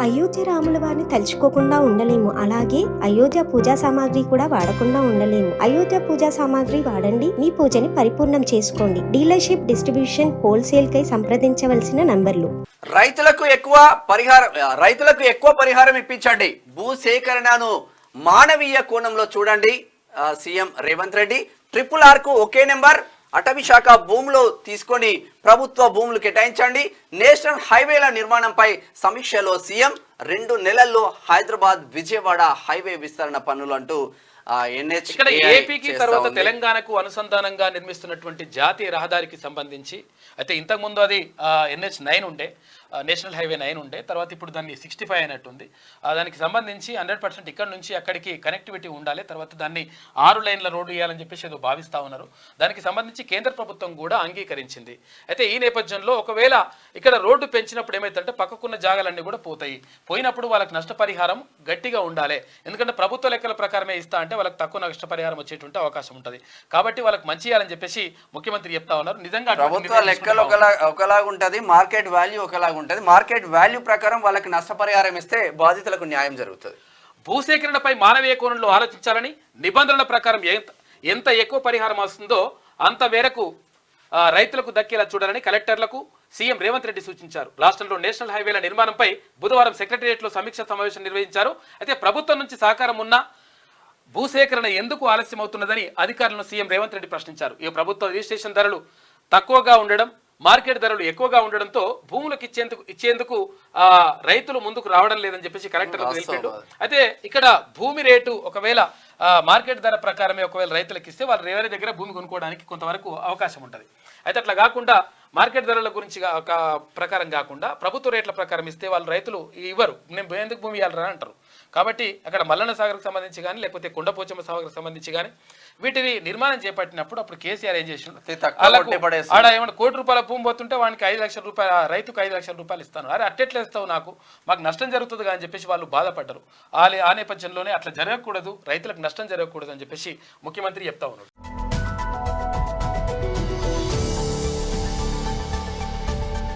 అయోధ్య రాముల వారిని తలుచుకోకుండా ఉండలేము. అలాగే అయోధ్య పూజా సామాగ్రి కూడా వాడకుండా ఉండలేము. అయోధ్య పూజా సామాగ్రి వాడండి, మీ పూజని పరిపూర్ణం చేసుకోండి. డీలర్షిప్, డిస్ట్రిబ్యూషన్, హోల్సేల్ కై సంప్రదించవలసిన నంబర్లు. రైతులకు ఎక్కువ పరిహారం ఇప్పించండి. భూసేకరణను మానవీయ కోణంలో చూడండి. సీఎం రేవంత్ రెడ్డి. RRR కు ఒకే నెంబర్. అటవీ శాఖ భూములు తీసుకొని ప్రభుత్వ భూములు కేటాయించండి. నేషనల్ హైవేల నిర్మాణంపై సమీక్షలో సీఎం. 2 నెలల్లో హైదరాబాద్ విజయవాడ హైవే విస్తరణ పనులు అంటూ ఇక్కడ ఏపీకి తర్వాత తెలంగాణకు అనుసంధానంగా నిర్మిస్తున్నటువంటి జాతీయ రహదారికి సంబంధించి అయితే ఇంతకుముందు అది NH9 ఉండే, నేషనల్ హైవే 9 ఉండే, తర్వాత ఇప్పుడు దాన్ని 65 అయినట్టుంది. దానికి సంబంధించి 100% ఇక్కడ నుంచి అక్కడికి కనెక్టివిటీ ఉండాలి. తర్వాత దాన్ని 6 లైన్ల రోడ్డు వేయాలని చెప్పేసి ఏదో భావిస్తూ ఉన్నారు. దానికి సంబంధించి కేంద్ర ప్రభుత్వం కూడా అంగీకరించింది. అయితే ఈ నేపథ్యంలో ఒకవేళ ఇక్కడ రోడ్డు పెంచినప్పుడు ఏమైతుందంటే పక్కకున్న జాగాలన్నీ కూడా పోతాయి. పోయినప్పుడు వాళ్ళకి నష్టపరిహారం గట్టిగా ఉండాలి. ఎందుకంటే ప్రభుత్వ లెక్కల ప్రకారమే ఇస్తా అంటే వాళ్ళకి తక్కువ నష్టపరిహారం వచ్చేటువంటి అవకాశం ఉంటుంది. కాబట్టి వాళ్ళకి మంచి చేయాలని చెప్పేసి ముఖ్యమంత్రి చెప్తా ఉన్నారు. నిజంగా ప్రభుత్వ లెక్కలు ఒకలాగా ఉంటుంది, మార్కెట్ వాల్యూ ఒకలాగా ఉంటుంది. మార్కెట్ వాల్యూ ప్రకారం వాళ్ళకి నష్టపరిహారం ఇస్తే బాధితులకు న్యాయం జరుగుతుంది. భూసేకరణపై మానవీయ కోణంలో ఆలోచించాలని, నిబంధనల ప్రకారం ఎంత ఎక్కువ పరిహారం వస్తుందో అంత మేరకు రైతులకు దక్కేలా చూడాలని కలెక్టర్లకు సీఎం రేవంత్ రెడ్డి సూచించారు. రాష్ట్రంలో నేషనల్ హైవేల నిర్మాణంపై బుధవారం సెక్రటేరియట్లో సమీక్ష సమావేశం నిర్వహించారు. అయితే ప్రభుత్వం నుంచి సహకారం ఉన్న భూసేకరణ ఎందుకు ఆలస్యం అవుతున్నదని అధికారులను సీఎం రేవంత్ రెడ్డి ప్రశ్నించారు. ఈ ప్రభుత్వ రిజిస్ట్రేషన్ ధరలు తక్కువగా ఉండడం, మార్కెట్ ధరలు ఎక్కువగా ఉండడంతో భూములకు ఇచ్చేందుకు రైతులు ముందుకు రావడం లేదని చెప్పేసి కలెక్టర్ తెలిపాడు. అయితే ఇక్కడ భూమి రేటు ఒకవేళ మార్కెట్ ధర ప్రకారమే ఒకవేళ రైతులకు ఇస్తే వాళ్ళు వేరే దగ్గర భూమి కొనుక్కోవడానికి కొంతవరకు అవకాశం ఉంటుంది. అయితే అట్లా కాకుండా మార్కెట్ ధరల గురించి ప్రకారం కాకుండా ప్రభుత్వ రేట్ల ప్రకారం ఇస్తే వాళ్ళు రైతులు ఇవ్వరు. నేను ఎందుకు భూమి ఇవ్వాలరా అంటారు. కాబట్టి అక్కడ మల్లన్న సాగర్కి సంబంధించి కానీ లేకపోతే కొండపోచమ్మ సాగర్కి సంబంధించి కానీ వీటిని నిర్మాణం చేపట్టినప్పుడు అప్పుడు కేసీఆర్ ఏం చేసిండు, ఆడ ఏమన్నా ₹1 కోటి భూమి పోతుంటే వానికి 5 లక్షల రూపాయలు, రైతుకు 5 లక్షల రూపాయలు ఇస్తాను. అరే అట్టెట్లా ఇస్తావు, మాకు నష్టం జరుగుతుంది అని చెప్పేసి వాళ్ళు బాధపడ్డారు. ఆ నేపథ్యంలోనే అట్లా జరగకూడదు, రైతులకు నష్టం జరగకూడదు అని చెప్పేసి ముఖ్యమంత్రి చెప్తా ఉన్నాడు.